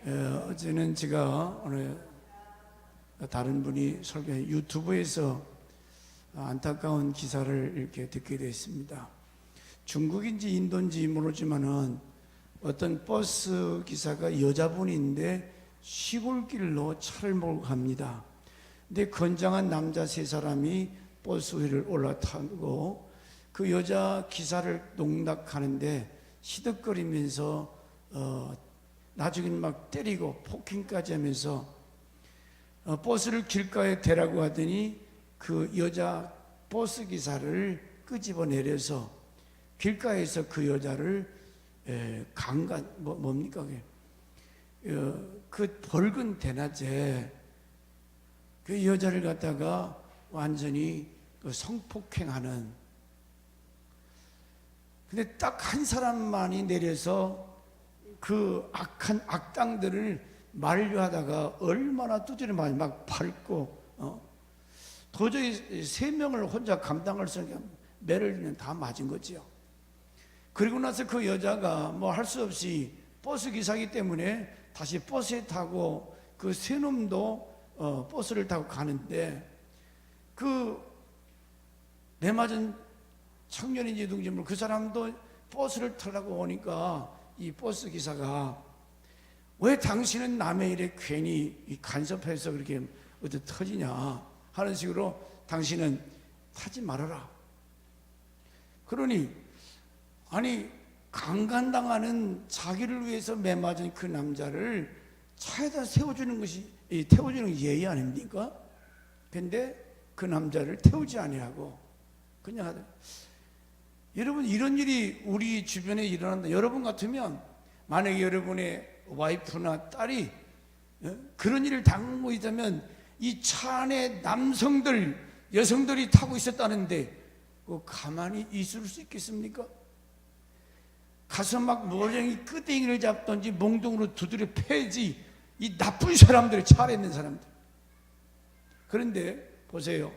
어제는 제가 오늘 다른 분이 설교한 유튜브에서 안타까운 기사를 이렇게 듣게 됐습니다. 중국인지 인도인지 모르지만은 어떤 버스 기사가 여자분인데 시골길로 차를 몰고 갑니다. 근데 건장한 남자 세 사람이 버스 위를 올라타고 그 여자 기사를 농락하는데 시득거리면서 나중에는 막 때리고 폭행까지 하면서 버스를 길가에 대라고 하더니 그 여자 버스 기사를 끄집어내려서 길가에서 그 여자를 뭡니까 그게? 그 붉은 대낮에 그 여자를 갖다가 완전히 그 성폭행하는. 근데 딱 한 사람만이 내려서 그 악한 악당들을 만류하다가 얼마나 두드려 막 밟고 도저히 3명을 혼자 감당할 수 없는 매를 다 맞은 거지요. 그리고 나서 그 여자가 뭐 할 수 없이 버스 기사이기 때문에 다시 버스에 타고 그 세 놈도 버스를 타고 가는데 그 매맞은 청년인지 누군지 모르고 그 사람도 버스를 타려고 오니까 이 버스 기사가 왜 당신은 남의 일에 괜히 간섭해서 그렇게 어디 터지냐 하는 식으로 당신은 타지 말아라. 그러니 아니 강간당하는 자기를 위해서 매맞은 그 남자를 차에다 태워주는 것이 예의 아닙니까? 근데 그 남자를 태우지 아니하고 그냥 하더라. 여러분 이런 일이 우리 주변에 일어난다. 여러분 같으면 만약에 여러분의 와이프나 딸이 그런 일을 당하고 있다면 이 차 안에 남성들, 여성들이 타고 있었다는데 가만히 있을 수 있겠습니까? 가서 막 모랭이 끄댕이를 잡던지 몽둥으로 두드려 패지. 이 나쁜 사람들, 차 안에 있는 사람들. 그런데 보세요,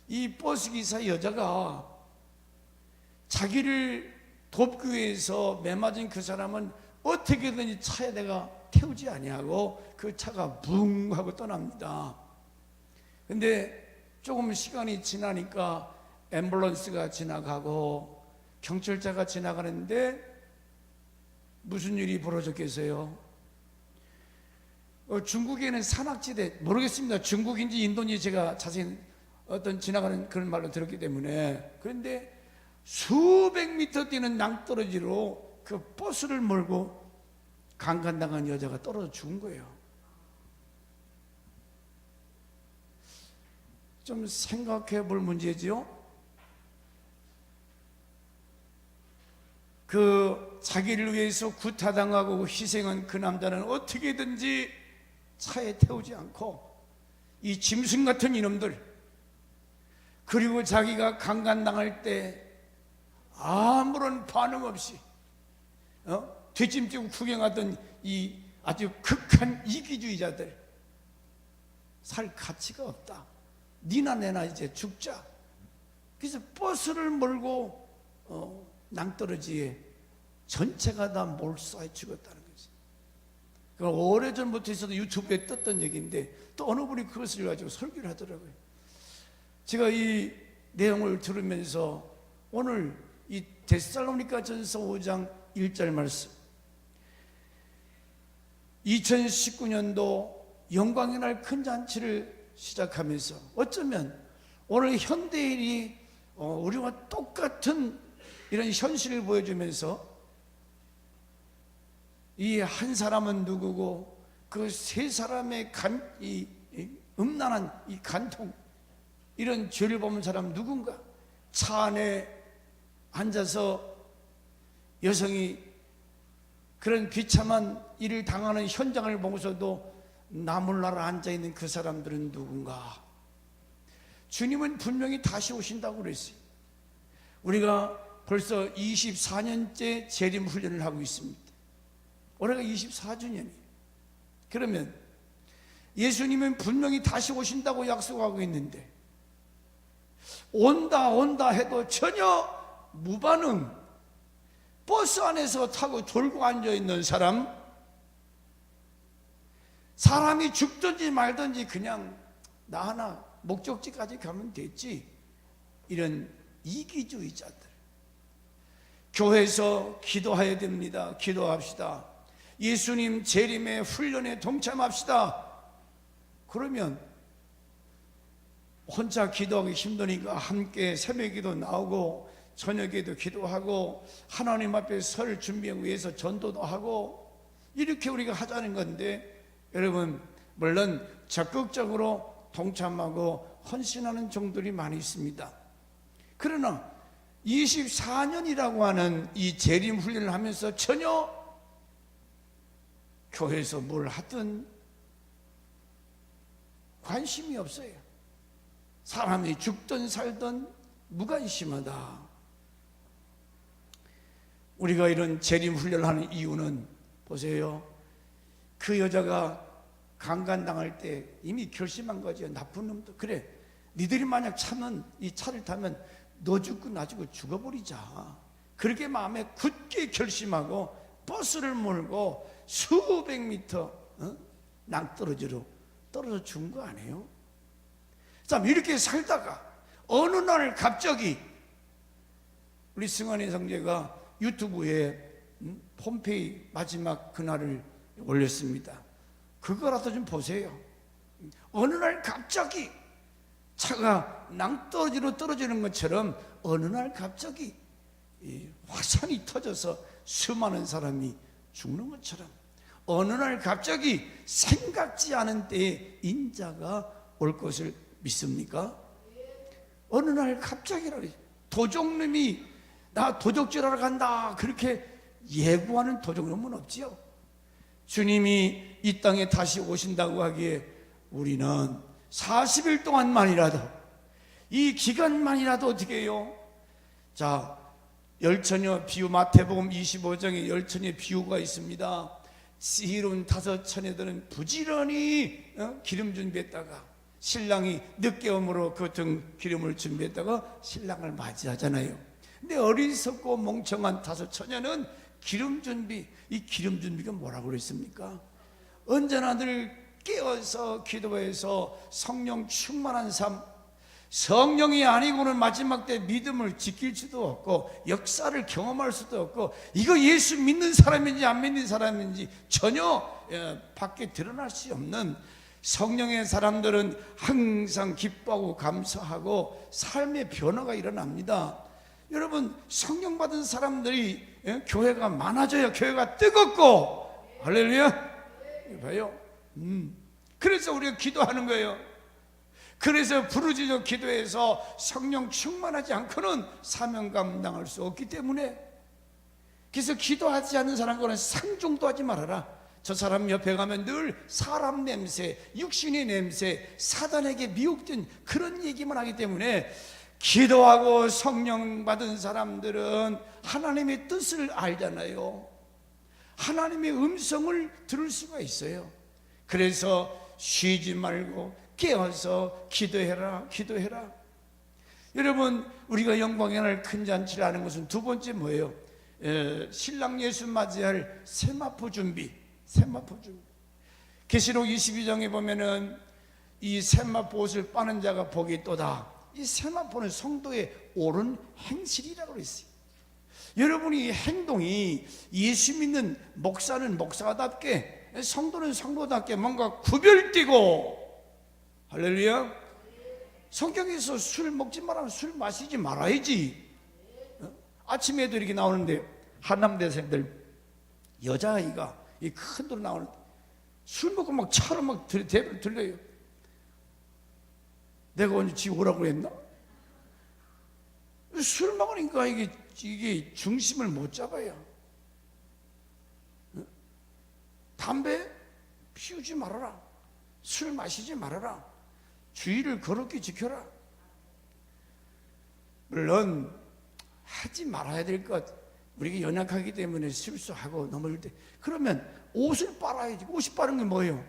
이 버스기사 여자가 자기를 돕기 위해서 매맞은 그 사람은 어떻게든지 차에 내가 태우지 아니하고 그 차가 붕 하고 떠납니다. 근데 조금 시간이 지나니까 앰뷸런스가 지나가고 경찰차가 지나가는데 무슨 일이 벌어졌겠어요? 중국에는 산악지대, 모르겠습니다. 중국인지 인도인지 제가 자세히 어떤 지나가는 그런 말로 들었기 때문에. 그런데 수백 미터 뛰는 낭떠러지로 그 버스를 몰고 강간당한 여자가 떨어져 죽은 거예요. 좀 생각해 볼 문제지요? 그 자기를 위해서 구타당하고 희생한 그 남자는 어떻게든지 차에 태우지 않고 이 짐승 같은 이놈들, 그리고 자기가 강간당할 때 아무런 반응 없이 뒷짐지고 구경하던 이 아주 극한 이기주의자들, 살 가치가 없다. 니나 내나 이제 죽자. 그래서 버스를 몰고 낭떠러지에 전체가 다 몰수해 죽었다는 거지. 오래전부터 있어도 유튜브에 떴던 얘기인데 또 어느 분이 그것을 가지고 설교를 하더라고요. 제가 이 내용을 들으면서 오늘 이 데살로니가 전서 5장 1절 말씀, 2019년도 영광의 날 큰 잔치를 시작하면서 어쩌면 오늘 현대인이 우리와 똑같은 이런 현실을 보여주면서 이 한 사람은 누구고 그 세 사람의 이 음란한 이 간통, 이런 죄를 범은 사람 누군가, 차 안에 앉아서 여성이 그런 비참한 일을 당하는 현장을 보고서도 나 몰라라 앉아있는 그 사람들은 누군가. 주님은 분명히 다시 오신다고 그랬어요. 우리가 벌써 24년째 재림 훈련을 하고 있습니다. 올해가 24주년이에요. 그러면 예수님은 분명히 다시 오신다고 약속하고 있는데 온다 해도 전혀 무반응, 버스 안에서 타고 졸고 앉아있는 사람, 사람이 죽든지 말든지 그냥 나 하나 목적지까지 가면 됐지, 이런 이기주의자들. 교회에서 기도해야 됩니다. 기도합시다. 예수님 재림의 훈련에 동참합시다. 그러면 혼자 기도하기 힘드니까 함께 새벽기도 나오고 저녁에도 기도하고 하나님 앞에 설 준비하기 위해서 전도도 하고, 이렇게 우리가 하자는 건데, 여러분 물론 적극적으로 동참하고 헌신하는 종들이 많이 있습니다. 그러나 24년이라고 하는 이 재림 훈련을 하면서 전혀 교회에서 뭘 하든 관심이 없어요. 사람이 죽든 살든 무관심하다. 우리가 이런 재림 훈련을 하는 이유는 보세요. 그 여자가 강간당할 때 이미 결심한 거죠. 나쁜 놈도. 그래, 니들이 만약 차면, 이 차를 타면 너 죽고 나 죽고 죽어버리자. 그렇게 마음에 굳게 결심하고 버스를 몰고 수백 미터 낭떠러지로 떨어져 죽은 거 아니에요? 참, 이렇게 살다가 어느 날 갑자기 우리 승환이 성재가 유튜브에 폼페이 마지막 그날을 올렸습니다. 그거라도 좀 보세요. 어느 날 갑자기 차가 낭떠러지로 떨어지는 것처럼 어느 날 갑자기 화산이 터져서 수많은 사람이 죽는 것처럼 어느 날 갑자기 생각지 않은 때에 인자가 올 것을 믿습니까? 어느 날 갑자기라. 도적놈이 나 도적질하러 간다 그렇게 예고하는 도적놈은 없지요. 주님이 이 땅에 다시 오신다고 하기에 우리는 40일 동안만이라도, 이 기간만이라도 어떻게 해요? 자, 열처녀 비유, 마태복음 25장에 열처녀 비유가 있습니다. 지혜로운 5처녀들은 부지런히 기름 준비했다가 신랑이 늦게 오므로 그 등 기름을 준비했다가 신랑을 맞이하잖아요. 근데 어리석고 멍청한 5처녀는 기름 준비, 이 기름 준비가 뭐라고 그랬습니까? 언제나 늘 깨어서 기도해서 성령 충만한 삶, 성령이 아니고는 마지막 때 믿음을 지킬 수도 없고 역사를 경험할 수도 없고, 이거 예수 믿는 사람인지 안 믿는 사람인지 전혀 밖에 드러날 수 없는 성령의 사람들은 항상 기뻐하고 감사하고 삶의 변화가 일어납니다. 여러분, 성령 받은 사람들이 교회가 많아져야 교회가 뜨겁고, 할렐루야. 봐요. 그래서 우리가 기도하는 거예요. 그래서 부르짖어 기도해서 성령 충만하지 않고는 사명 감당할 수 없기 때문에, 그래서 기도하지 않는 사람과는 상종도 하지 말아라. 저 사람 옆에 가면 늘 사람 냄새, 육신의 냄새, 사단에게 미혹된 그런 얘기만 하기 때문에, 기도하고 성령 받은 사람들은 하나님의 뜻을 알잖아요. 하나님의 음성을 들을 수가 있어요. 그래서 쉬지 말고 깨어서 기도해라, 기도해라. 여러분, 우리가 영광의 날 큰 잔치를 하는 것은 두 번째 뭐예요? 신랑 예수 맞이할 세마포 준비. 세마포 준비. 계시록 22장에 보면은 이 세마포 옷을 빠는 자가 복이 있도다. 이 세마포는 성도의 옳은 행실이라고 그랬어요. 여러분이 행동이, 예수 믿는 목사는 목사답게, 성도는 성도답게 뭔가 구별되고, 할렐루야. 성경에서 술 먹지 말라면 술 마시지 말아야지. 아침에도 이렇게 나오는데 한남대생들 여자아이가 이 큰 돌 나오는데 술 먹고 막 차로 막 들려요. 내가 언제 지 오라고 했나? 술 먹으니까 이게 중심을 못 잡아요. 담배 피우지 말아라. 술 마시지 말아라. 주의를 거룩히 지켜라. 물론 하지 말아야 될 것, 우리가 연약하기 때문에 실수하고 넘어질 때, 그러면 옷을 빨아야지. 옷이 빠른 게 뭐예요?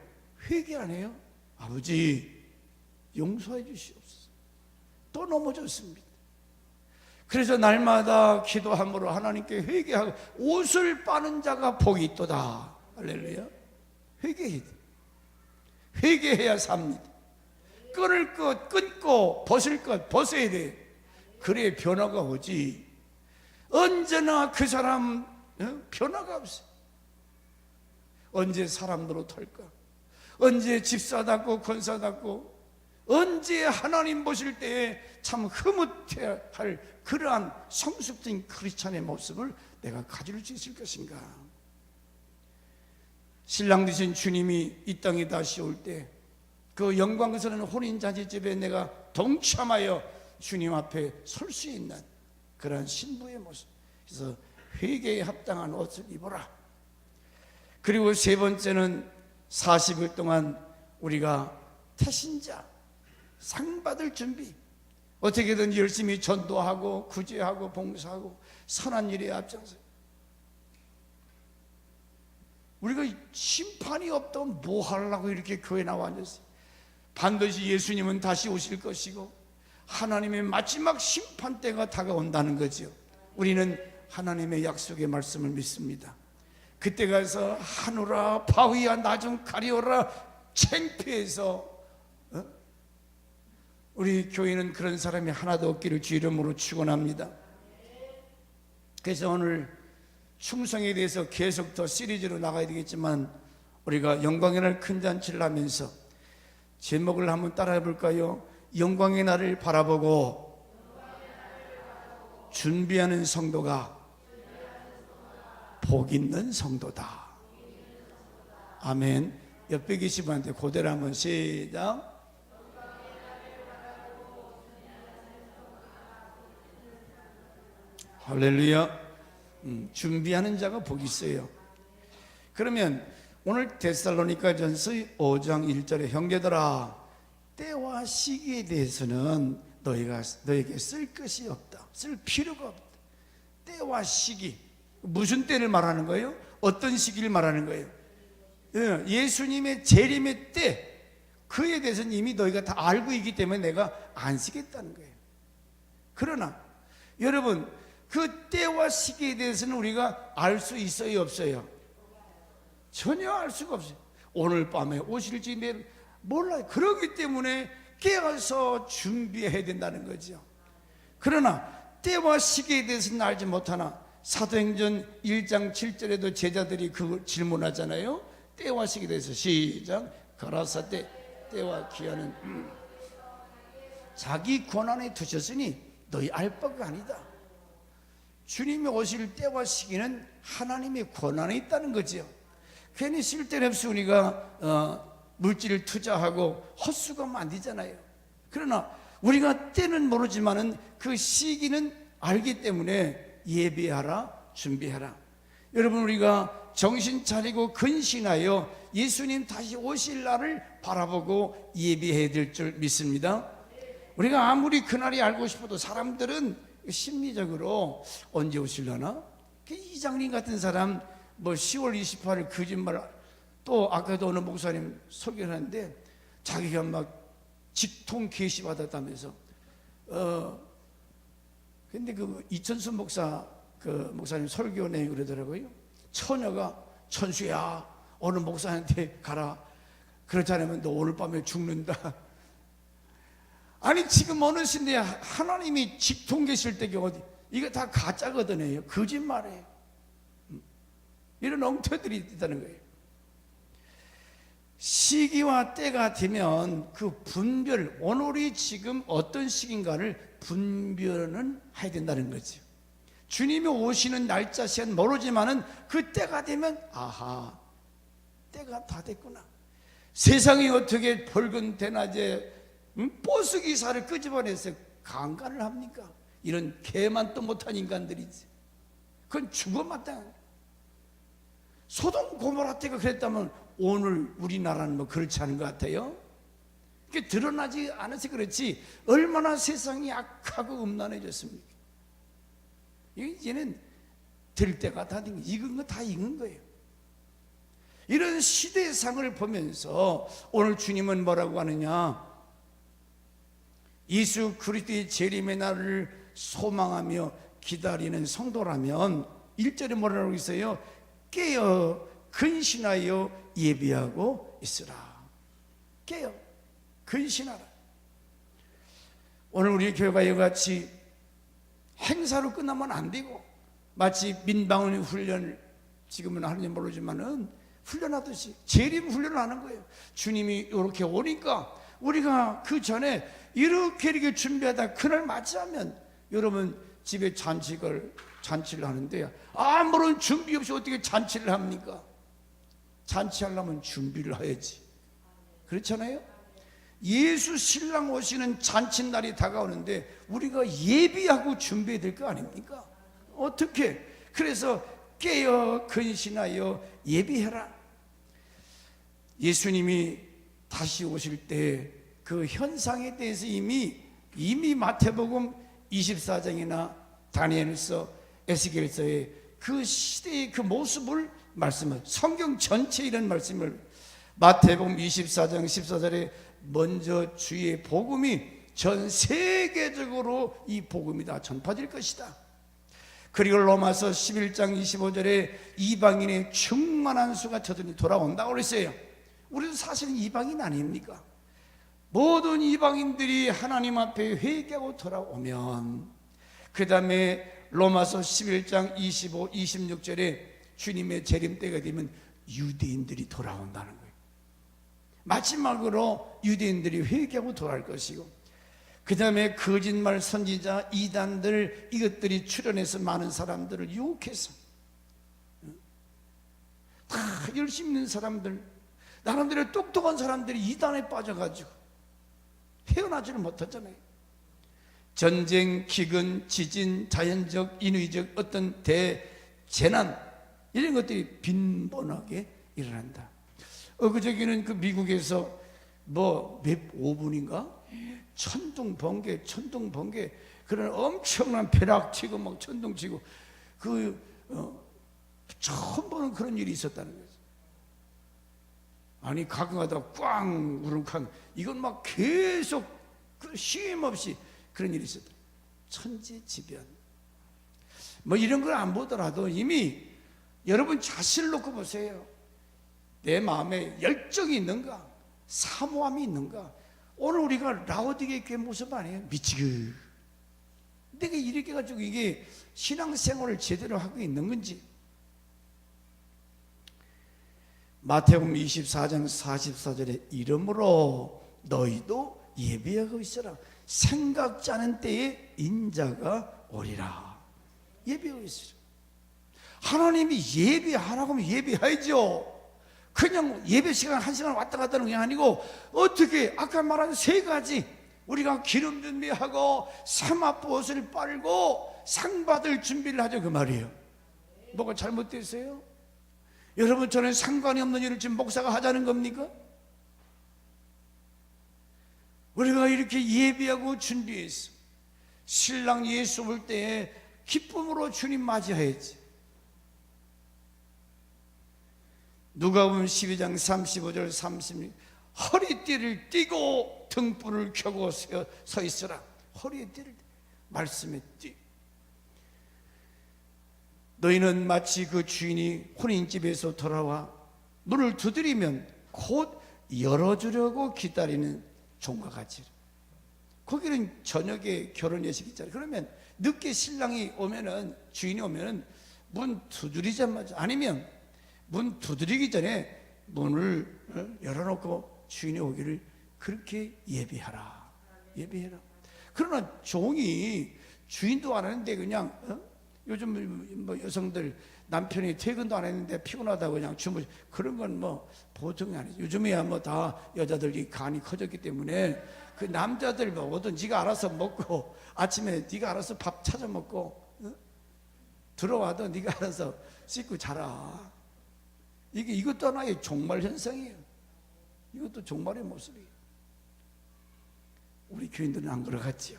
회개 안 해요? 아버지 용서해 주시옵소서. 또 넘어졌습니다. 그래서 날마다 기도함으로 하나님께 회개하고, 옷을 빠는 자가 복이 있도다. 할렐루야. 회개해야 돼. 회개해야 삽니다. 끊을 것 끊고 벗을 것 벗어야 돼. 그래야 변화가 오지. 언제나 그 사람 변화가 없어. 언제 사람 노릇할까? 언제 집사답고 권사답고, 언제 하나님 보실 때에 참 흐뭇해야 할 그러한 성숙된 크리스찬의 모습을 내가 가질 수 있을 것인가? 신랑 되신 주님이 이 땅에 다시 올 때 그 영광스러운 혼인잔치집에 내가 동참하여 주님 앞에 설 수 있는 그러한 신부의 모습. 그래서 회개에 합당한 옷을 입어라. 그리고 세 번째는 40일 동안 우리가 태신자 상 받을 준비, 어떻게든 열심히 전도하고 구제하고 봉사하고 선한 일에 앞장서. 우리가 심판이 없다면 뭐 하려고 이렇게 교회 나와 앉았어요? 반드시 예수님은 다시 오실 것이고 하나님의 마지막 심판 때가 다가온다는 거죠. 우리는 하나님의 약속의 말씀을 믿습니다. 그때 가서 하늘아 바위야 나 좀 가리어라 창피해서, 우리 교회는 그런 사람이 하나도 없기를 주 이름으로 축원합니다. 그래서 오늘 충성에 대해서 계속 더 시리즈로 나가야 되겠지만, 우리가 영광의 날 큰 잔치를 하면서 제목을 한번 따라해 볼까요? 영광의 날을 바라보고 준비하는 성도가 복 있는 성도다. 아멘. 옆에 계신 분한테 그대로 한번 시작. 할렐루야. 준비하는 자가 복이 있어요. 그러면 오늘 데살로니가전서 5장 1절에 형제들아 때와 시기에 대해서는 너에게 쓸 것이 없다. 쓸 필요가 없다. 때와 시기, 무슨 때를 말하는 거예요? 어떤 시기를 말하는 거예요? 예수님의 재림의 때, 그에 대해서는 이미 너희가 다 알고 있기 때문에 내가 안 쓰겠다는 거예요. 그러나 여러분, 그 때와 시기에 대해서는 우리가 알 수 있어요, 없어요? 전혀 알 수가 없어요. 오늘 밤에 오실지 내일 몰라요. 그렇기 때문에 깨어서 준비해야 된다는 거죠. 그러나 때와 시기에 대해서는 알지 못하나 사도행전 1장 7절에도 제자들이 그 질문하잖아요. 때와 시기에 대해서 시작. 가라사대 때와 기한은 자기 권한에 두셨으니 너희 알 바가 아니다. 주님이 오실 때와 시기는 하나님의 권한에 있다는 거죠. 괜히 쓸데없이 우리가 물질을 투자하고 헛수고하면 안 되잖아요. 그러나 우리가 때는 모르지만은 그 시기는 알기 때문에 예비하라, 준비하라. 여러분, 우리가 정신 차리고 근신하여 예수님 다시 오실 날을 바라보고 예비해야 될 줄 믿습니다. 우리가 아무리 그날이 알고 싶어도 사람들은 심리적으로 언제 오실려나? 이장님 같은 사람 10월 28일 거짓말, 또 아까도 어느 목사님 소개를 하는데 자기가 막 직통 계시 받았다면서. 근데 그 이천수 목사님 설교 내에 그러더라고요. 처녀가 천수야 어느 목사한테 가라, 그렇지 않으면 너 오늘 밤에 죽는다. 아니 지금 어느 시대에 하나님이 직통 계실 때가 어디, 이거 다 가짜거든요. 거짓말이에요. 이런 엉터리들이 있다는 거예요. 시기와 때가 되면 그 분별, 오늘이 지금 어떤 시기인가를 분별은 해야 된다는 거죠. 주님이 오시는 날짜 시간 모르지만은 그 때가 되면 아하, 때가 다 됐구나. 세상이 어떻게 붉은 대낮에 버스 기사를 끄집어내서 강간을 합니까? 이런 개만 또 못한 인간들이지. 그건 죽어 마땅한. 소돔 고모라 때가 그랬다면 오늘 우리나라는 뭐 그렇지 않은 것 같아요. 그게 드러나지 않아서 그렇지 얼마나 세상이 악하고 음란해졌습니까? 이제는 될 때가 다 된 거, 익은 거 다 익은 거예요. 이런 시대상을 보면서 오늘 주님은 뭐라고 하느냐? 예수 그리스도의 재림의 날을 소망하며 기다리는 성도라면 1절에 뭐라고 있어요? 깨어 근신하여 예비하고 있으라. 깨어 근신하라. 오늘 우리 교회가 이같이 행사로 끝나면 안 되고, 마치 민방위 훈련을 지금은 하는지 모르지만은 훈련하듯이 재림 훈련을 하는 거예요. 주님이 이렇게 오니까 우리가 그 전에 이렇게 준비하다 그날 맞이하면, 여러분 집에 잔치를 하는데 아무런 준비 없이 어떻게 잔치를 합니까? 잔치하려면 준비를 해야지. 그렇잖아요? 예수 신랑 오시는 잔칫날이 다가오는데 우리가 예비하고 준비해야 될 거 아닙니까? 어떻게? 그래서 깨어 근신하여 예비해라. 예수님이 다시 오실 때 그 현상에 대해서 이미 마태복음 24장이나 다니엘서, 에스겔서의 그 시대의 그 모습을 말씀을, 성경 전체 이런 말씀을, 마태복음 24장 14절에 먼저 주의 복음이 전 세계적으로 이 복음이 다 전파될 것이다. 그리고 로마서 11장 25절에 이방인의 충만한 수가 저들이 돌아온다고 그랬어요. 우리도 사실은 이방인 아닙니까? 모든 이방인들이 하나님 앞에 회개하고 돌아오면, 그 다음에 로마서 11장 25, 26절에 주님의 재림 때가 되면 유대인들이 돌아온다는 거예요. 마지막으로 유대인들이 회개하고 돌아올 것이고, 그 다음에 거짓말 선지자 이단들, 이것들이 출현해서 많은 사람들을 유혹해서, 다 열심히 있는 사람들, 나름대로 똑똑한 사람들이 이단에 빠져가지고 헤어나지를 못하잖아요. 전쟁, 기근, 지진, 자연적, 인위적 어떤 대재난, 이런 것들이 빈번하게 일어난다. 그저기는 그 미국에서 몇 5분인가 천둥 번개 그런 엄청난 벼락치고 막 천둥치고 처음 보는 그런 일이 있었다는 거죠. 아니 가끔가다 꽝 우릉쾅, 이건 막 계속 쉼 없이 그런 일이 있었다. 천지지변. 이런 걸 안 보더라도 이미 여러분 자신을 놓고 보세요. 내 마음에 열정이 있는가? 사모함이 있는가? 오늘 우리가 라오디게 교회 모습 아니에요? 미치게 내가 이렇게 가지고 이게 신앙생활을 제대로 하고 있는 건지. 마태복음 24장 44절에 이러므로 너희도 예비하고 있어라. 생각지 않은 때에 인자가 오리라. 예비하고 있어라. 하나님이 예비하라고 하면 예비해야죠. 그냥 예배 시간 1시간 왔다 갔다 하는 게 아니고, 어떻게 아까 말한 3가지, 우리가 기름 준비하고 세마포 옷을 빨고 상 받을 준비를 하죠, 그 말이에요. 뭐가 잘못됐어요? 여러분, 저는 상관이 없는 일을 지금 목사가 하자는 겁니까? 우리가 이렇게 예비하고 준비해서 신랑 예수 올 때에 기쁨으로 주님 맞이해야지. 누가복음 12장 35절 36, 허리띠를 띠고 등불을 켜고 서 있으라. 허리띠를 말씀에 띠. 너희는 마치 그 주인이 혼인집에서 돌아와 문을 두드리면 곧 열어주려고 기다리는 종과 같이. 거기는 저녁에 결혼 예식 있잖아요. 그러면 늦게 신랑이 오면은, 주인이 오면은 문 두드리자마자, 아니면 문 두드리기 전에 문을 열어놓고 주인이 오기를 그렇게 예비하라. 예비해라. 그러나 종이 주인도 안 하는데 그냥 요즘 여성들 남편이 퇴근도 안 했는데 피곤하다고 그냥 주무, 그런 건 보통이 아니죠. 요즘에야 다 여자들이 간이 커졌기 때문에 그 남자들 오든 네가 알아서 먹고, 아침에 네가 알아서 밥 찾아 먹고, 들어와도 네가 알아서 씻고 자라. 이것도 하나의 종말 현상이에요. 이것도 종말의 모습이에요. 우리 교인들은 안 그러겠지요.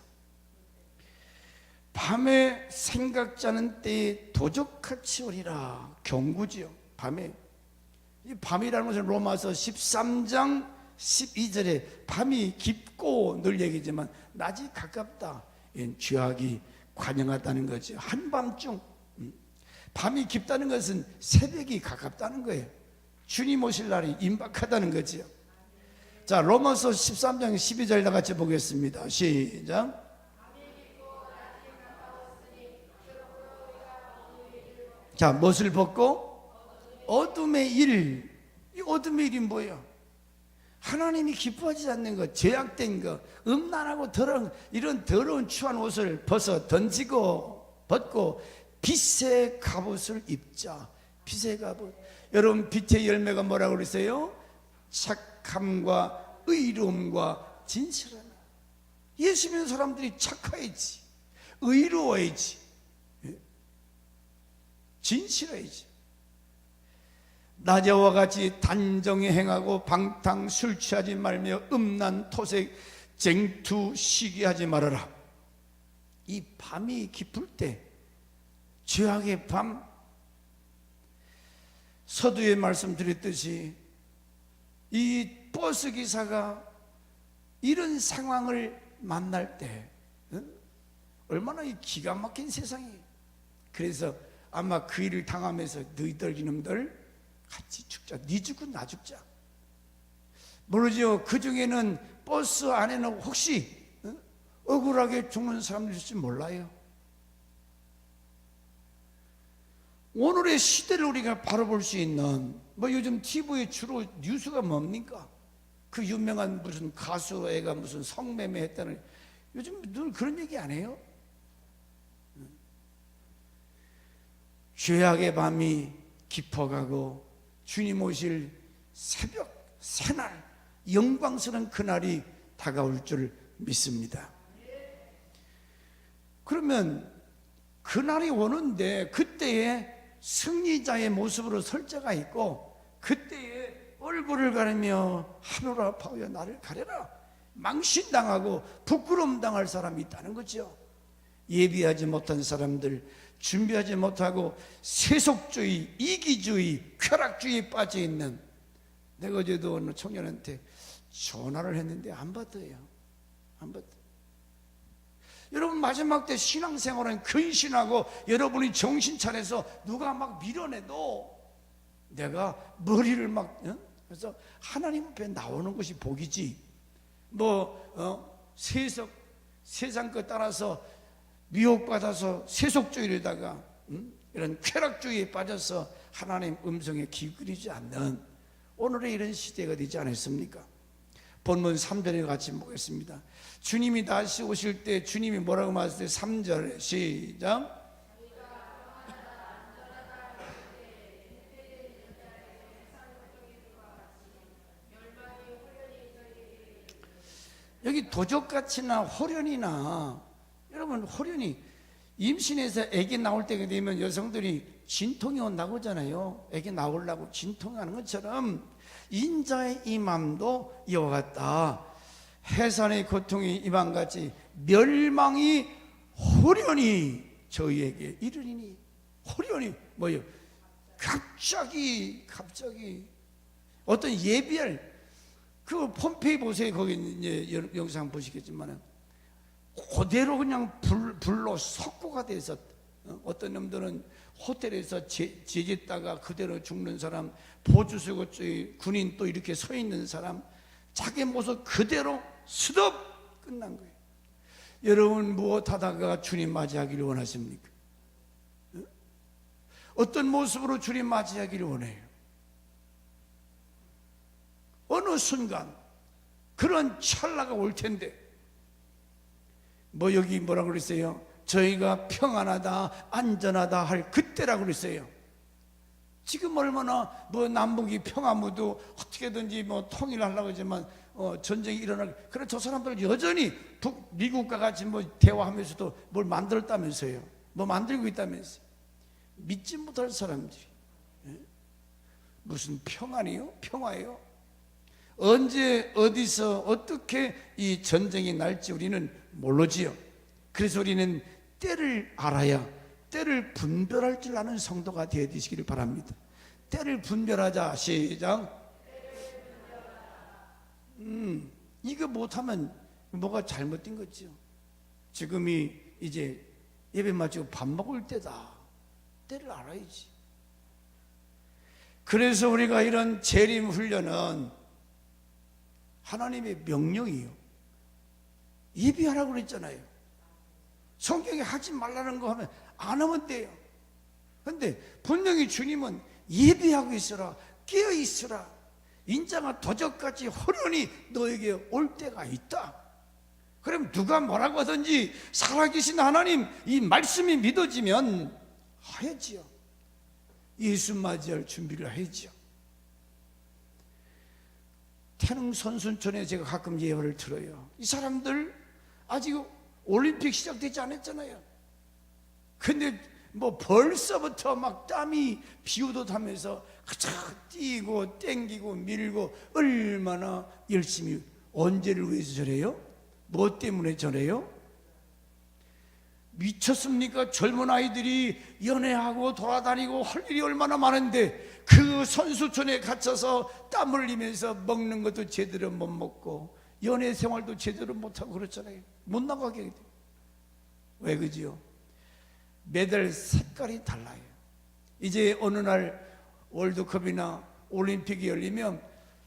밤에 생각지 않은 때에 도적같이 오리라. 경고지요. 밤에. 이 밤이라는 것은 로마서 13장 12절에 밤이 깊고 늘 얘기지만 낮이 가깝다. 죄악이 관영하다는 거죠. 한밤중. 밤이 깊다는 것은 새벽이 가깝다는 거예요. 주님 오실 날이 임박하다는 거죠. 자, 로마서 13장 12절 다 같이 보겠습니다. 시작. 자, 무엇을 벗고? 어둠의 일. 이 어둠의 일이 뭐예요? 하나님이 기뻐하지 않는 것, 죄악된 것, 음란하고 더러운 이런 더러운 추한 옷을 벗어 던지고 벗고 빛의 갑옷을 입자. 빛의 갑옷. 여러분, 빛의 열매가 뭐라고 그랬어요? 착함과 의로움과 진실함. 예수 믿는 사람들이 착해야지, 의로워야지, 진실해야지. 낮에와 같이 단정히 행하고 방탕 술 취하지 말며 음란 토색 쟁투 시기하지 말아라. 이 밤이 깊을 때, 죄악의 밤, 서두에 말씀드렸듯이 이 버스 기사가 이런 상황을 만날 때 얼마나 이 기가 막힌 세상이에요. 그래서 아마 그 일을 당하면서 너희들 이놈들 같이 죽자. 네 죽고 나 죽자. 모르죠. 그 중에는 버스 안에는 혹시 억울하게 죽는 사람도 있을지 몰라요. 오늘의 시대를 우리가 바라볼 수 있는, 뭐 요즘 TV에 주로 뉴스가 뭡니까? 그 유명한 무슨 가수 애가 무슨 성매매 했다는, 요즘 늘 그런 얘기 안 해요? 죄악의 밤이 깊어가고 주님 오실 새벽, 새날, 영광스러운 그날이 다가올 줄 믿습니다. 그러면 그날이 오는데 그때에 승리자의 모습으로 설 자가 있고, 그때에 얼굴을 가리며 하늘아 파우야 나를 가려라 망신당하고 부끄러움 당할 사람이 있다는 거죠. 예비하지 못한 사람들, 준비하지 못하고 세속주의, 이기주의, 쾌락주의에 빠져있는, 내가 어제도 어느 청년한테 전화를 했는데 안 받아요. 안 받아. 여러분, 마지막 때 신앙생활은 근신하고 여러분이 정신 차려서 누가 막 밀어내도 내가 머리를 막, 그래서 하나님 앞에 나오는 것이 복이지, 세상 것 따라서 미혹받아서 세속주의로다가 이런 쾌락주의에 빠져서 하나님 음성에 귀 기울이지 않는 오늘의 이런 시대가 되지 않았습니까? 본문 3절에 같이 보겠습니다. 주님이 다시 오실 때 주님이 뭐라고 말했어요? 3절 시작. 여기 도적같이나 호련이나, 여러분 호련이 임신해서 아기 나올 때가 되면 여성들이 진통이 온다고 하잖아요. 아기 나오려고 진통하는 것처럼 인자의 임함도 이와 같다. 해산의 고통이 임함같이 멸망이 호련히 저희에게 이르리니. 호련히 뭐예요? 갑자기 어떤 예비할, 그 폼페이 보세요. 거기 이제 영상 보시겠지만 그대로 그냥 불로 석고가 돼서, 어떤 놈들은 호텔에서 재짓다가 그대로 죽는 사람, 보주수고 군인 또 이렇게 서 있는 사람, 자기 모습 그대로 스톱 끝난 거예요. 여러분 무엇 하다가 주님 맞이하기를 원하십니까? 어떤 모습으로 주님 맞이하기를 원해요? 어느 순간 그런 찰나가 올 텐데, 여기 뭐라고 그랬어요? 저희가 평안하다 안전하다 할 그때라고 그랬어요. 지금 얼마나 남북이 평화무도 어떻게든지 통일하려고 하지만 전쟁이 일어나고, 그래 저 사람들 여전히 미국과 같이 대화하면서도 뭘 만들었다면서요. 만들고 있다면서요. 믿지 못할 사람들이 무슨 평안이요? 평화예요? 언제 어디서 어떻게 이 전쟁이 날지 우리는 모르지요. 그래서 우리는 때를 알아야 때를 분별할 줄 아는 성도가 되시기를 바랍니다. 때를 분별하자. 시작. 이거 못하면 뭐가 잘못된 거죠. 지금이 이제 예배 마치고 밥 먹을 때다. 때를 알아야지. 그래서 우리가 이런 재림 훈련은 하나님의 명령이요. 예비하라고 그랬잖아요. 성경에 하지 말라는 거 하면 안 하면 돼요. 근데 분명히 주님은 예비하고 있으라, 깨어 있으라, 인자가 도적같이 호련히 너에게 올 때가 있다. 그럼 누가 뭐라고 하든지 살아계신 하나님 이 말씀이 믿어지면 해야지요. 예수 맞이할 준비를 해야지요. 태릉 선순촌에 제가 가끔 예화를 들어요. 이 사람들 아직 올림픽 시작되지 않았잖아요. 근데 뭐 벌써부터 막 땀이 비오듯 하면서 뛰고 땡기고 밀고 얼마나 열심히, 언제를 위해서 저래요? 뭐 때문에 저래요? 미쳤습니까? 젊은 아이들이 연애하고 돌아다니고 할 일이 얼마나 많은데 그 선수촌에 갇혀서 땀 흘리면서 먹는 것도 제대로 못 먹고 연애 생활도 제대로 못하고 그렇잖아요. 못 나가게 돼요. 왜 그지요? 메달 색깔이 달라요. 이제 어느 날 월드컵이나 올림픽이 열리면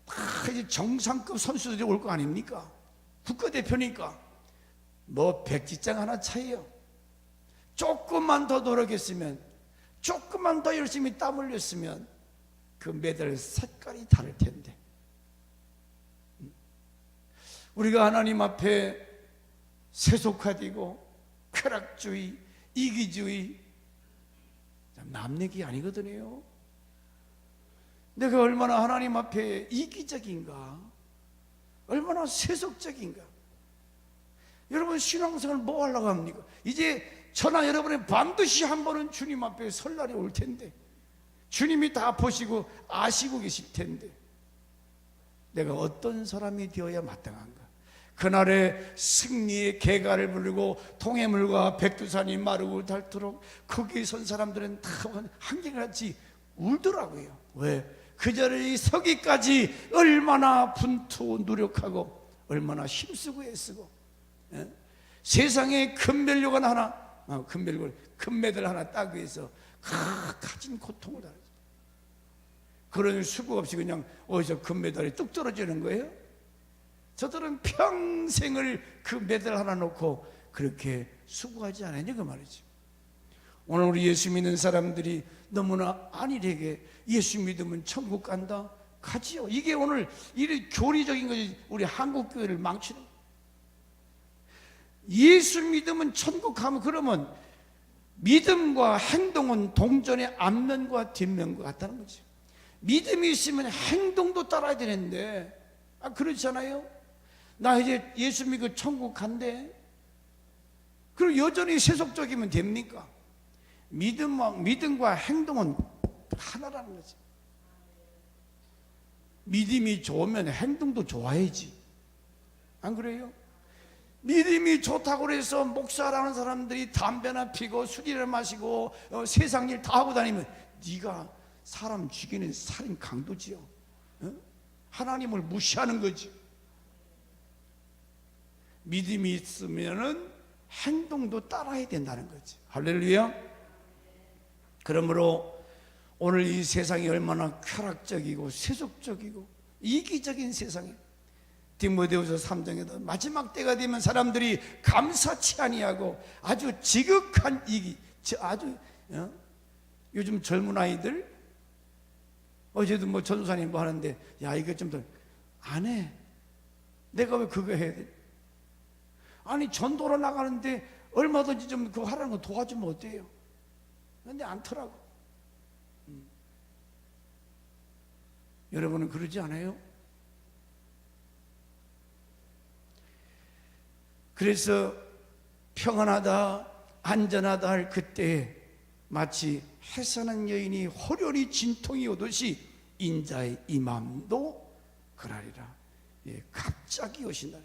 다 이제 정상급 선수들이 올 거 아닙니까? 국가대표니까 뭐 백지장 하나 차이요. 조금만 더 노력했으면, 조금만 더 열심히 땀 흘렸으면 그 메달 색깔이 다를 텐데, 우리가 하나님 앞에 세속화되고 쾌락주의, 이기주의, 남 얘기 아니거든요. 내가 얼마나 하나님 앞에 이기적인가, 얼마나 세속적인가. 여러분 신앙생활 뭐 하려고 합니까? 이제 저나 여러분의 반드시 한 번은 주님 앞에 설 날이 올 텐데, 주님이 다 보시고 아시고 계실 텐데, 내가 어떤 사람이 되어야 마땅한가? 그날의 승리의 개가를 부르고 동해물과 백두산이 마르고 닳도록 거기에 선 사람들은 다 한결같이 울더라고요. 왜? 그 자리에 서기까지 얼마나 분투 노력하고 얼마나 힘쓰고 애쓰고, 예? 세상에 금별료관 하나, 금메달 하나 따기 위해서 가진 고통을 당하죠. 그런 수고 없이 그냥 어디서 금메달이 뚝 떨어지는 거예요? 저들은 평생을 그 메달 하나 놓고 그렇게 수고하지 않았냐 그 말이죠. 오늘 우리 예수 믿는 사람들이 너무나 안일하게 예수 믿으면 천국 간다, 가지요. 이게 오늘 이 교리적인 것이 우리 한국 교회를 망치는 거예요. 예수 믿으면 천국 가면, 그러면 믿음과 행동은 동전의 앞면과 뒷면과 같다는 거죠. 믿음이 있으면 행동도 따라야 되는데, 그렇잖아요. 나 이제 예수 믿고 천국 간대. 그리고 여전히 세속적이면 됩니까? 믿음과 행동은 하나라는 거지. 믿음이 좋으면 행동도 좋아야지. 안 그래요? 믿음이 좋다고 해서 목사라는 사람들이 담배나 피고 술이나 마시고 세상 일 다 하고 다니면 네가 사람 죽이는 살인 강도지요. 하나님을 무시하는 거지. 믿음이 있으면은 행동도 따라야 된다는 거지. 할렐루야. 그러므로 오늘 이 세상이 얼마나 쾌락적이고 세속적이고 이기적인 세상이에요. 디모데후서 3장에도 마지막 때가 되면 사람들이 감사치 아니하고 아주 지극한 아주 요즘 젊은 아이들, 어제도 뭐 전도사님 뭐 하는데, 야 이거 좀 더 안 해. 내가 왜 그거 해야 돼? 아니 전도로 나가는데 얼마든지 좀 그거 하라는 거 도와주면 어때요? 근데 않더라고. 여러분은 그러지 않아요? 그래서 평안하다, 안전하다 할 그때에 마치 해사는 여인이 호련히 진통이 오듯이 인자의 임함도 그러리라. 갑자기 오신다.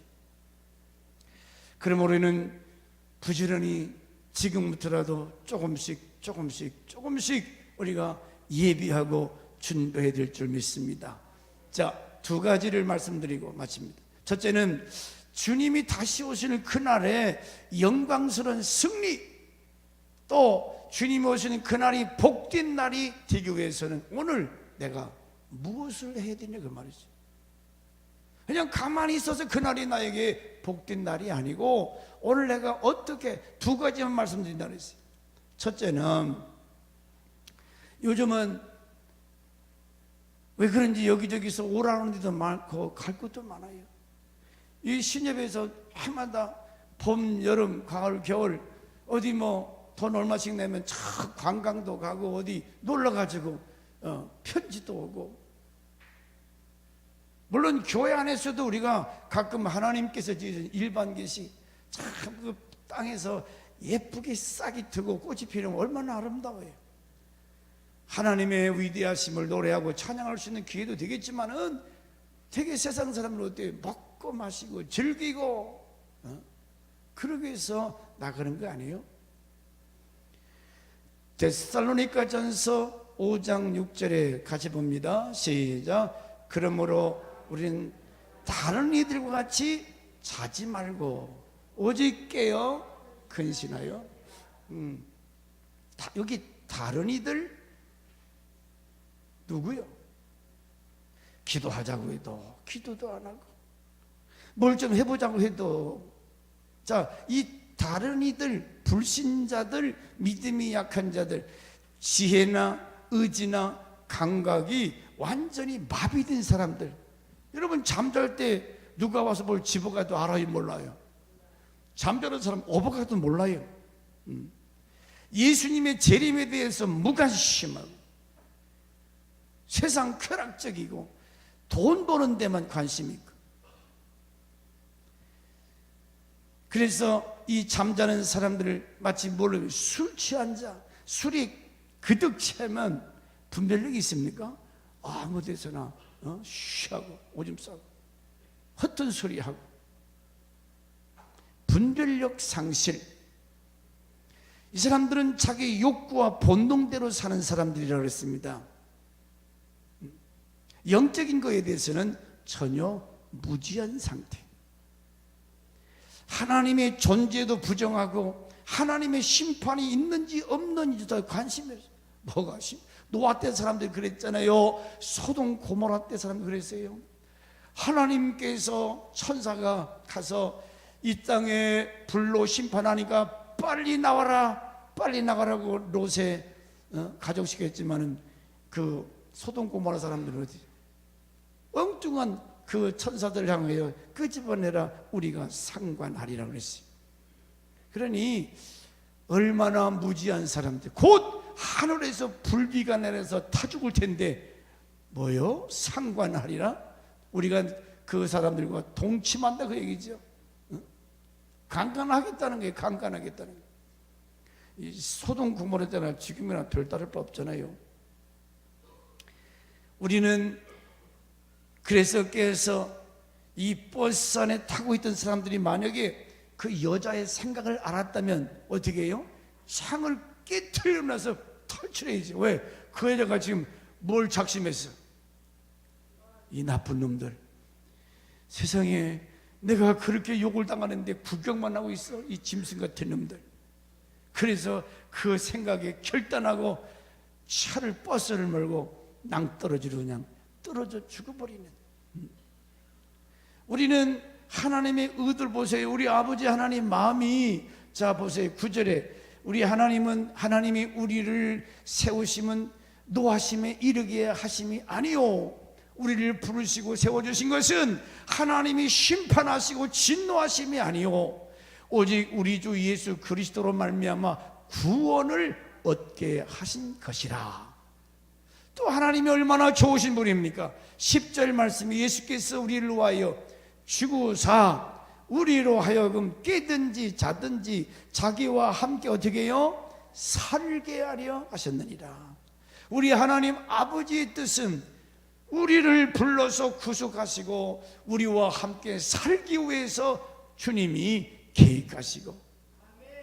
그러므로 우리는 부지런히 지금부터라도 조금씩 우리가 예비하고 준비해야 될 줄 믿습니다. 자, 두 가지를 말씀드리고 마칩니다. 첫째는 주님이 다시 오시는 그날의 영광스러운 승리, 또 주님이 오시는 그날이 복된 날이 되기 위해서는 오늘 내가 무엇을 해야 되냐 그 말이죠. 그냥 가만히 있어서 그날이 나에게 복된 날이 아니고 오늘 내가 어떻게 두 가지만 말씀드린다 그랬어요. 첫째는 요즘은 왜 그런지 여기저기서 오라는 데도 많고 갈 곳도 많아요. 이 신협에서 해마다 봄, 여름, 가을, 겨울 어디 뭐 돈 얼마씩 내면 참 관광도 가고 어디 놀러가지고 편지도 오고, 물론 교회 안에서도 우리가 가끔 하나님께서 지으신 일반 계시 참 그 땅에서 예쁘게 싹이 트고 꽃이 피우면 얼마나 아름다워요. 하나님의 위대하심을 노래하고 찬양할 수 있는 기회도 되겠지만은 되게 세상 사람들 어때요? 먹고 마시고 즐기고 그러기 위해서 나가는 거 아니에요? 데살로니가 전서 5장 6절에 같이 봅니다. 시작. 그러므로 우리는 다른 이들과 같이 자지 말고 오직 깨어 근신하여. 여기 다른 이들 누구요? 기도하자고 해도 기도도 안 하고, 뭘 좀 해보자고 해도, 자, 이 다른 이들, 불신자들, 믿음이 약한 자들, 지혜나 의지나 감각이 완전히 마비된 사람들. 여러분 잠잘 때 누가 와서 뭘 집어가도 알아요, 몰라요? 잠자는 사람 오버가도 몰라요. 예수님의 재림에 대해서 무관심하고 세상 쾌락적이고 돈 버는 데만 관심이 있고, 그래서 이 잠자는 사람들을 마치 뭘로, 술 취한 자, 술이 그득 채면 분별력이 있습니까? 아무 데서나 쉬하고 오줌 싸고 헛된 소리 하고 분별력 상실. 이 사람들은 자기 욕구와 본능대로 사는 사람들이라고 했습니다. 영적인 것에 대해서는 전혀 무지한 상태. 하나님의 존재도 부정하고 하나님의 심판이 있는지 없는지도 관심이 없어요. 뭐가 노아 때 사람들이 그랬잖아요. 소돔 고모라 때 사람들이 그랬어요. 하나님께서 천사가 가서 이 땅에 불로 심판하니까 빨리 나와라, 빨리 나가라고 롯에 가족시켰지만은 그 소돔 고모라 사람들은 어디 엉뚱한 그 천사들 향하여 끄집어내라, 우리가 상관하리라 그랬어요. 그러니 얼마나 무지한 사람들, 곧 하늘에서 불비가 내려서 타 죽을 텐데 뭐요? 상관하리라? 우리가 그 사람들과 동침한다 그 얘기죠. 강간하겠다는 거예요. 강간하겠다는 거예요. 이 소돔 고모라 때나 지금이나 별다를 바 없잖아요. 우리는 그래서 깨서 이 버스 안에 타고 있던 사람들이 만약에 그 여자의 생각을 알았다면 어떻게 해요? 창을 깨트리고 나서 탈출해야지. 왜? 그 여자가 지금 뭘 작심했어? 이 나쁜 놈들, 세상에 내가 그렇게 욕을 당하는데 구경만 하고 있어, 이 짐승 같은 놈들. 그래서 그 생각에 결단하고 차를, 버스를 몰고 낭떠러지로 그냥 떨어져 죽어버리는. 우리는 하나님의 의도를 보세요. 우리 아버지 하나님 마음이, 자 보세요, 9절에 우리 하나님은, 하나님이 우리를 세우심은 노하심에 이르게 하심이 아니요, 우리를 부르시고 세워주신 것은 하나님이 심판하시고 진노하심이 아니요, 오직 우리 주 예수 그리스도로 말미암아 구원을 얻게 하신 것이라. 또 하나님이 얼마나 좋으신 분입니까? 10절 말씀이 예수께서 우리를 위하여 죽으사 우리로 하여금 깨든지 자든지 자기와 함께 어떻게 해요? 살게 하려 하셨느니라. 우리 하나님 아버지의 뜻은 우리를 불러서 구속하시고 우리와 함께 살기 위해서 주님이 계획하시고,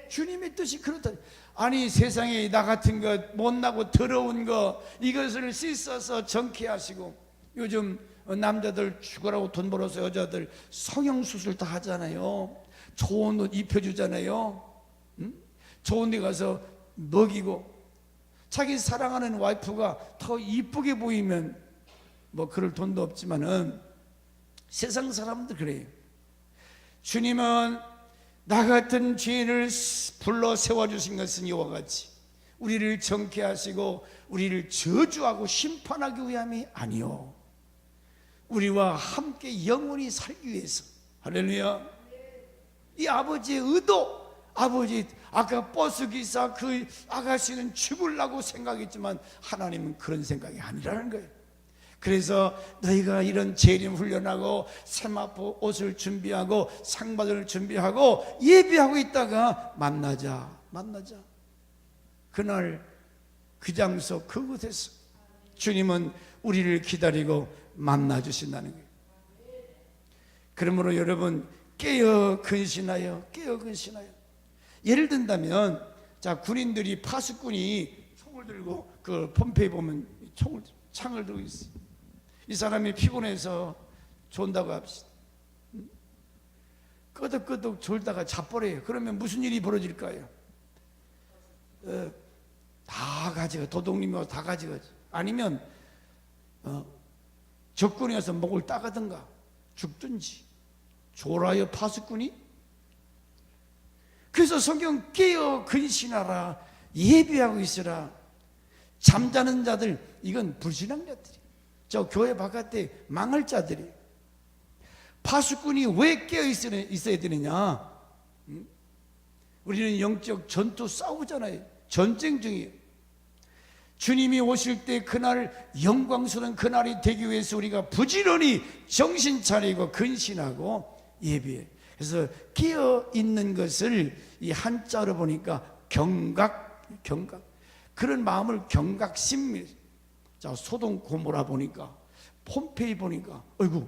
주님의 뜻이 그렇다. 아니 세상에 나 같은 것, 못나고 더러운 것, 이것을 씻어서 정케하시고, 요즘 남자들 죽으라고 돈 벌어서 여자들 성형수술 다 하잖아요. 좋은 옷 입혀주잖아요. 좋은 데 가서 먹이고, 자기 사랑하는 와이프가 더 이쁘게 보이면 뭐 그럴 돈도 없지만은 세상 사람들 그래요. 주님은 나 같은 죄인을 불러 세워주신 것은 이와 같이 우리를 정케하시고 우리를 저주하고 심판하기 위함이 아니요, 우리와 함께 영원히 살기 위해서. 할렐루야. 이 아버지의 의도, 아버지 아까 버스기사 그 아가씨는 죽으려고 생각했지만 하나님은 그런 생각이 아니라는 거예요. 그래서 너희가 이런 재림 훈련하고 세마포 옷을 준비하고 상받을 준비하고 예비하고 있다가 만나자. 그날 그 장소 그곳에서 주님은 우리를 기다리고 만나 주신다는 거예요. 그러므로 여러분 깨어 근신하여. 예를 든다면, 자, 군인들이, 파수꾼이 총을 들고 그 폼페이 보면 창을 들고 있어요. 이 사람이 피곤해서 존다고 합시다. 끄덕끄덕 졸다가 자버려요. 그러면 무슨 일이 벌어질까요? 다 가져가. 도둑님이 다 가져가죠. 아니면 적군이 와서 목을 따가든가 죽든지. 졸아요 파수꾼이? 그래서 성경 깨어 근신하라, 예비하고 있으라. 잠자는 자들, 이건 불신앙자들이, 저 교회 바깥에 망할 자들이. 파수꾼이 왜 깨어 있어야 되느냐? 우리는 영적 전투 싸우잖아요. 전쟁 중이에요. 주님이 오실 때 그날 영광스러운 그날이 되기 위해서 우리가 부지런히 정신 차리고 근신하고 예비해. 그래서 깨어 있는 것을 이 한자로 보니까 경각. 그런 마음을 경각심. 자, 소돔 고모라 보니까, 폼페이 보니까, 어이구,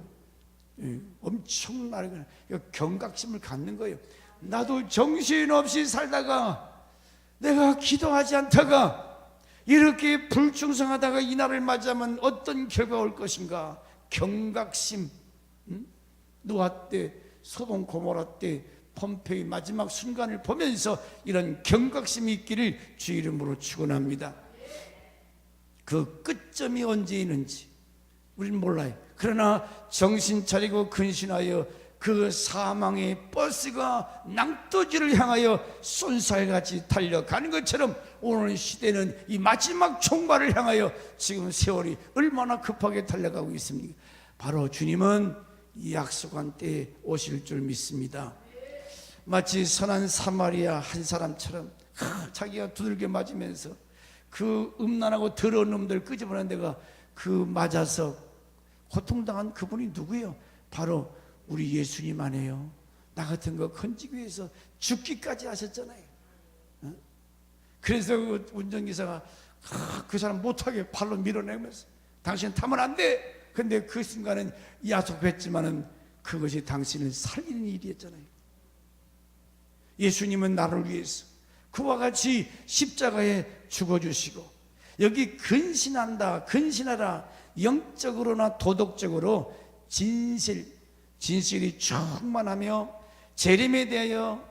엄청나게 경각심을 갖는 거예요. 나도 정신없이 살다가, 내가 기도하지 않다가, 이렇게 불충성하다가 이 날을 맞이하면 어떤 결과가 올 것인가? 경각심. 노아 때, 소돔 고모라 때, 폼페이 마지막 순간을 보면서 이런 경각심이 있기를 주 이름으로 축원합니다. 그 끝점이 언제 있는지 우리는 몰라요. 그러나 정신 차리고 근신하여 그 사망의 버스가 낭떠지를 향하여 쏜살같이 달려가는 것처럼 오늘 시대는 이 마지막 총괄을 향하여 지금 세월이 얼마나 급하게 달려가고 있습니까? 바로 주님은 이 약속한 때에 오실 줄 믿습니다. 마치 선한 사마리아 한 사람처럼 자기가 두들겨 맞으면서 그 음란하고 더러운 놈들 끄집어낸 데가 그 맞아서 고통당한 그분이 누구예요? 바로 우리 예수님 아니에요? 나 같은 거 건지기 위해서 죽기까지 하셨잖아요. 그래서 그 운전기사가 그 사람 못하게 발로 밀어내면서 당신 타면 안 돼. 근데 그 순간은 야속했지만은 그것이 당신을 살리는 일이었잖아요. 예수님은 나를 위해서 그와 같이 십자가에 죽어주시고, 여기 근신하라, 영적으로나 도덕적으로 진실이 충만하며 재림에 대하여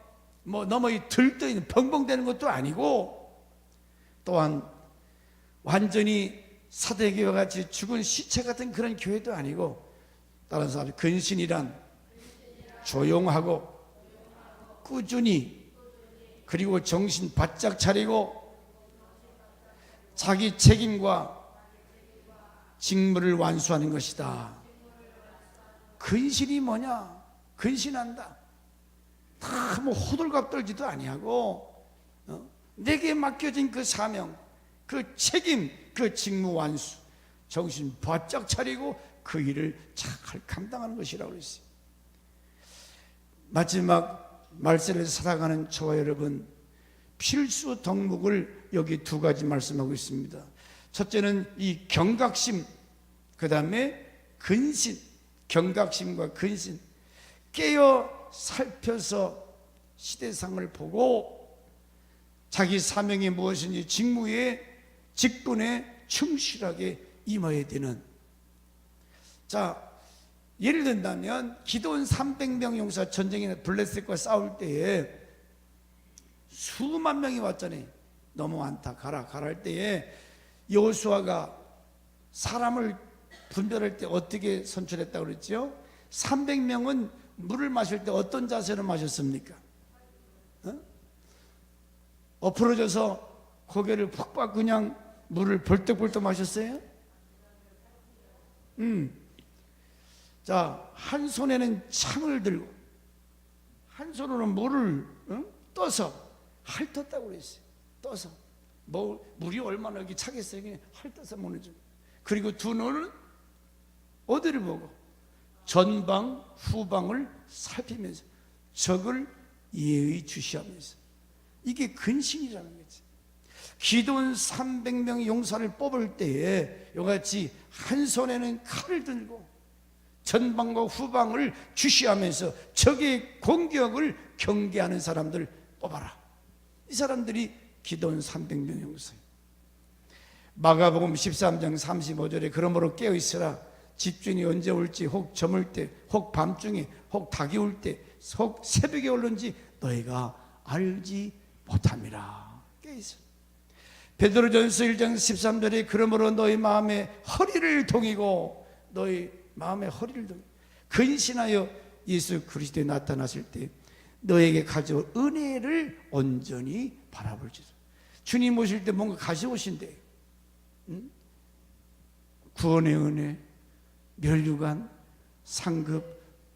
너무 들떠있는 벙벙대는 것도 아니고, 또한 완전히 사대교회와 같이 죽은 시체 같은 그런 교회도 아니고, 다른 사람 근신이란 조용하고 꾸준히, 그리고 정신 바짝 차리고 자기 책임과 직무를 완수하는 것이다. 근신이 뭐냐? 근신한다. 다 호들갑 떨지도 아니하고 내게 맡겨진 그 사명, 그 책임, 그 직무 완수, 정신 바짝 차리고 그 일을 잘 감당하는 것이라고 그랬어요. 마지막 말세를 살아가는 저와 여러분, 필수 덕목을 여기 두 가지 말씀하고 있습니다. 첫째는 이 경각심, 그 다음에 근신. 경각심과 근신. 깨어 살펴서 시대상을 보고 자기 사명이 무엇인지 직무에, 직분에 충실하게 임해야 되는. 자, 예를 든다면 기드온 300명 용사 전쟁이나 블레셋과 싸울 때에 수만 명이 왔잖아요. 너무 많다, 가라 할 때에 여호수아가 사람을 분별할 때 어떻게 선출했다고 그랬죠? 300명은 물을 마실 때 어떤 자세로 마셨습니까? 엎어져서 고개를 푹 박 그냥 물을 벌떡벌떡 마셨어요? 자, 한 손에는 창을 들고 한 손으로는 물을 떠서 핥았다고 그랬어요. 떠서 물이 얼마나 여기 차겠어요? 그냥 핥아서 먹는 중. 그리고 두 눈은 어디를 보고 전방 후방을 살피면서 적을 예의주시하면서, 이게 근신이라는 거지. 기도원 300명 용사를 뽑을 때에 이같이 한 손에는 칼을 들고 전방과 후방을 주시하면서 적의 공격을 경계하는 사람들 뽑아라. 이 사람들이 기도원 300명 용사예요. 마가복음 13장 35절에 그러므로 깨어있으라. 집주인이 언제 올지, 혹 저물 때, 혹 밤중에, 혹 닭이 올 때, 혹 새벽에 올는지 너희가 알지 못함이라. 깨어있어. 베드로전서 1장 13절에 그러므로 너희 마음에 허리를 동이고, 너희 마음에 허리를 동이고 근신하여 예수 그리스도에 나타나실 때 너에게 가져올 은혜를 온전히 바라볼지어다. 주님 오실 때 뭔가 가져오신대. 구원의 은혜, 멸류관, 상급,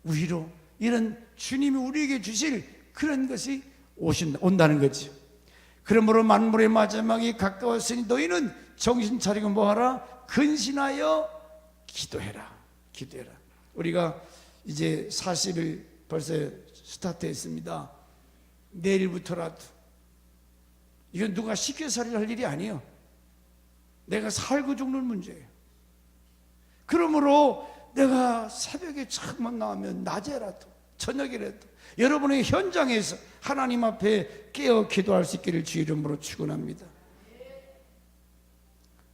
위로, 이런 주님이 우리에게 주실 그런 것이 온다는 거죠. 그러므로 만물의 마지막이 가까웠으니 너희는 정신 차리고 뭐하라? 근신하여 기도해라. 기도해라. 우리가 이제 40일 벌써 스타트했습니다. 내일부터라도. 이건 누가 쉽게 살이를 할 일이 아니에요. 내가 살고 죽는 문제예요. 그러므로 내가 새벽에 처음 나오면 낮에라도 저녁이라도 여러분의 현장에서 하나님 앞에 깨어 기도할 수 있기를 주 이름으로 축원합니다.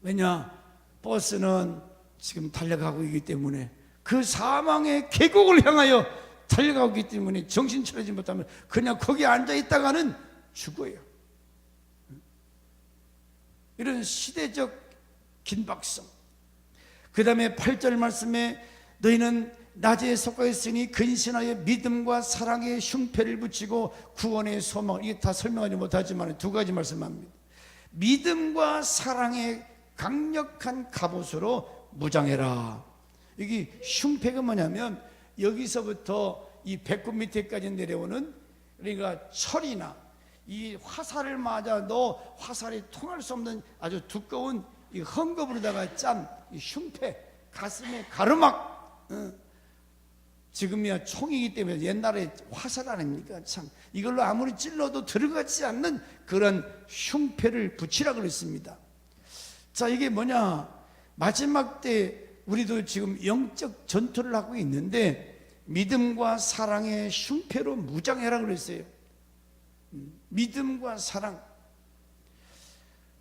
왜냐? 버스는 지금 달려가고 있기 때문에 그 사망의 계곡을 향하여 달려가고 있기 때문에 정신 차리지 못하면 그냥 거기 앉아 있다가는 죽어요. 이런 시대적 긴박성. 그 다음에 8절 말씀에 너희는 낮에 속하 있으니 근신하여 믿음과 사랑의 흉패를 붙이고 구원의 소망. 이게 다 설명하지 못하지만 두 가지 말씀합니다. 믿음과 사랑의 강력한 갑옷으로 무장해라. 여기 흉패가 뭐냐면 여기서부터 이 배꼽 밑에까지 내려오는, 그러니까 철이나 이 화살을 맞아도 화살이 통할 수 없는 아주 두꺼운 이 헝겊으로다가 짠 이 흉패, 가슴에 가르막. 지금이야 총이기 때문에 옛날에 화살 아닙니까? 참 이걸로 아무리 찔러도 들어가지 않는 그런 흉패를 붙이라 그랬습니다. 자, 이게 뭐냐? 마지막 때 우리도 지금 영적 전투를 하고 있는데 믿음과 사랑의 흉패로 무장해라 그랬어요. 믿음과 사랑.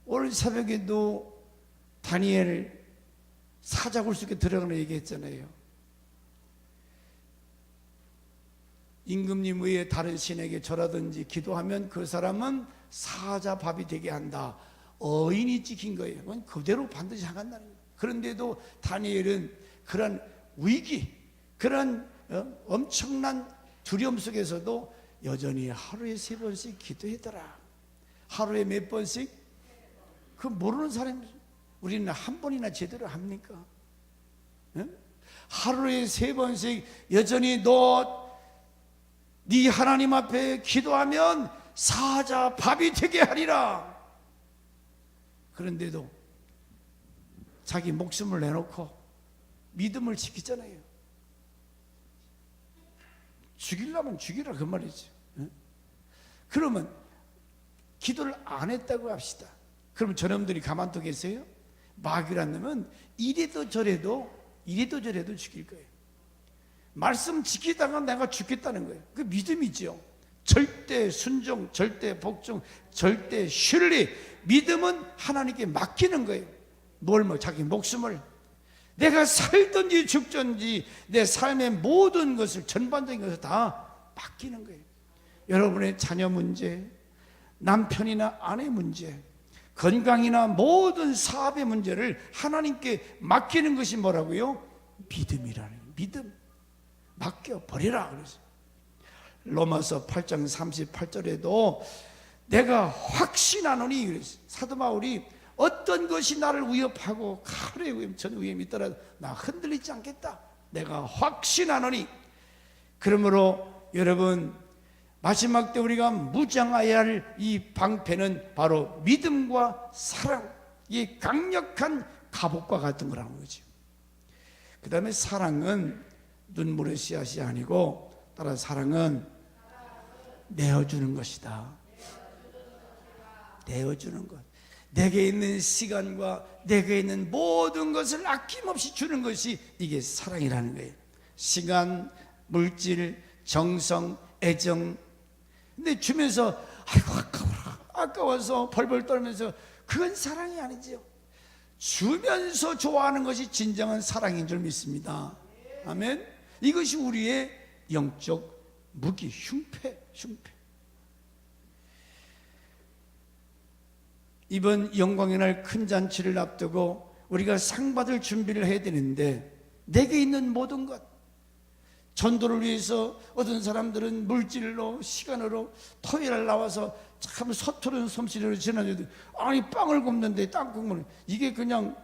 오늘 새벽에도 다니엘 사자굴 속에 들어가는 얘기했잖아요. 임금님 외에 다른 신에게 절하든지 기도하면 그 사람은 사자밥이 되게 한다. 어인이 찍힌 거예요. 그건 그대로 반드시 향한다는 거예요. 그런데도 다니엘은 그런 위기, 그런 엄청난 두려움 속에서도 여전히 하루에 3번씩 기도하더라. 하루에 몇 번씩? 그 모르는 사람이, 우리는 한 번이나 제대로 합니까? 하루에 3번씩 여전히 네 하나님 앞에 기도하면 사자 밥이 되게 하리라. 그런데도 자기 목숨을 내놓고 믿음을 지키잖아요. 죽이려면 죽이라 그 말이죠. 그러면 기도를 안 했다고 합시다. 그럼 저놈들이 가만두겠어요? 마귀라는 놈은 이래도 저래도 죽일 거예요. 말씀 지키다가 내가 죽겠다는 거예요. 그 믿음이죠. 절대 순종, 절대 복종, 절대 신뢰. 믿음은 하나님께 맡기는 거예요. 자기 목숨을. 내가 살든지 죽든지 내 삶의 모든 것을, 전반적인 것을 다 맡기는 거예요. 여러분의 자녀 문제, 남편이나 아내 문제, 건강이나 모든 사업의 문제를 하나님께 맡기는 것이 뭐라고요? 믿음이라는 거예요. 믿음. 맡겨버리라 그랬어요. 로마서 8장 38절에도 내가 확신하노니 그랬어요. 사도 바울이 어떤 것이 나를 위협하고 칼의 위험, 전 위험이 있더라도 나 흔들리지 않겠다. 내가 확신하노니. 그러므로 여러분, 마지막 때 우리가 무장해야 할 이 방패는 바로 믿음과 사랑, 이 강력한 갑옷과 같은 거라는 거죠. 그 다음에 사랑은 눈물의 씨앗이 아니고, 따라 사랑은 내어주는 것이다. 내어주는 것. 내게 있는 시간과 내게 있는 모든 것을 아낌없이 주는 것이 이게 사랑이라는 거예요. 시간, 물질, 정성, 애정. 근데 주면서 아이고 아까워서 벌벌 떨면서, 그건 사랑이 아니지요. 주면서 좋아하는 것이 진정한 사랑인 줄 믿습니다. 아멘. 이것이 우리의 영적 무기, 흉패. 이번 영광의 날 큰 잔치를 앞두고 우리가 상 받을 준비를 해야 되는데, 내게 있는 모든 것, 전도를 위해서 어떤 사람들은 물질로, 시간으로 토요일날 나와서 참 서투른 솜씨로 지나줘도, 아니 빵을 굽는데 땅국물, 이게 그냥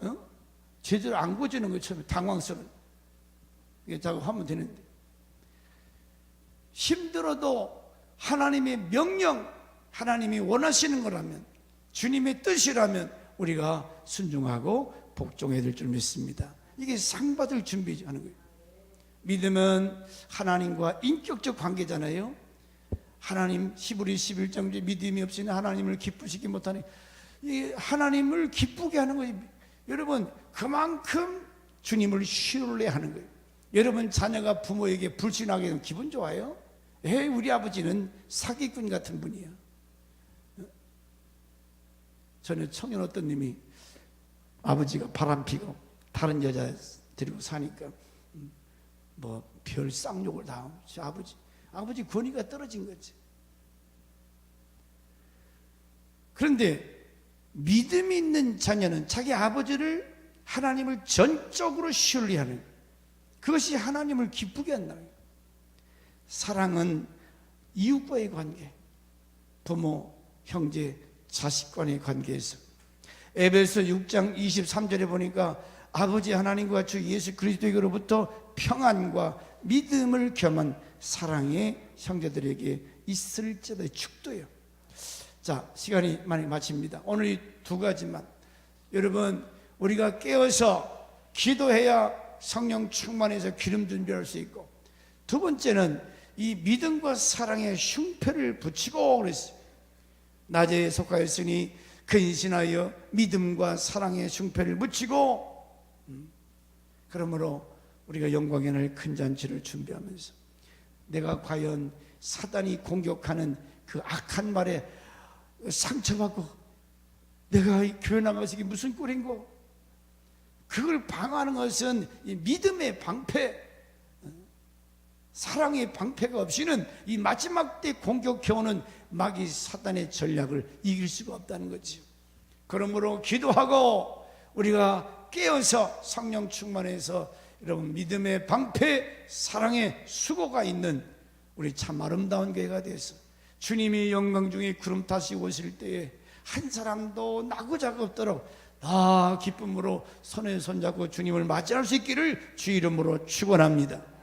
제대로 안 구워지는 것처럼 당황스러운, 이게 작업하면 되는데, 힘들어도 하나님의 명령, 하나님이 원하시는 거라면, 주님의 뜻이라면 우리가 순종하고 복종해야 될 줄 믿습니다. 이게 상 받을 준비하는 거예요. 믿음은 하나님과 인격적 관계잖아요. 하나님, 히브리 11장 믿음이 없이는 하나님을 기쁘시기 못하니, 이 하나님을 기쁘게 하는 거예요. 여러분, 그만큼 주님을 신뢰 하는 거예요. 여러분 자녀가 부모에게 불신하게 되면 기분 좋아요? 우리 아버지는 사기꾼 같은 분이야. 전에 청년 어떤 님이 아버지가 바람피고 다른 여자 데리고 사니까 뭐 별 쌍욕을 당하고, 아버지 권위가 떨어진 거지. 그런데 믿음이 있는 자녀는 자기 아버지를, 하나님을 전적으로 신뢰하는, 그것이 하나님을 기쁘게 한다. 사랑은 이웃과의 관계, 부모, 형제, 자식 간의 관계에서, 에베소 6장 23절에 보니까 아버지 하나님과 주 예수 그리스도에게로부터 평안과 믿음을 겸한 사랑의 형제들에게 있을지어다. 축도예요. 자, 시간이 많이 마칩니다. 오늘 이 두 가지만, 여러분 우리가 깨어서 기도해야 성령 충만해서 기름 준비할 수 있고, 두 번째는 이 믿음과 사랑의 흉패를 붙이고 그랬어요. 낮에 속하였으니 근신하여 믿음과 사랑의 흉패를 붙이고, 그러므로 우리가 영광의 날 큰 잔치를 준비하면서 내가 과연 사단이 공격하는 그 악한 말에 상처받고 내가 이 교회 나가서 이게 무슨 꼴인고, 그걸 방어하는 것은 이 믿음의 방패, 사랑의 방패가 없이는 이 마지막 때 공격해오는 마귀 사단의 전략을 이길 수가 없다는 거죠. 그러므로 기도하고 우리가 깨어서 성령 충만해서 여러분 믿음의 방패, 사랑의 수고가 있는 우리 참 아름다운 교회가 되어서 주님이 영광 중에 구름 타시고 오실 때에 한 사람도 나고자가 없도록 다 기쁨으로 손에 손잡고 주님을 맞이할 수 있기를 주 이름으로 축원합니다.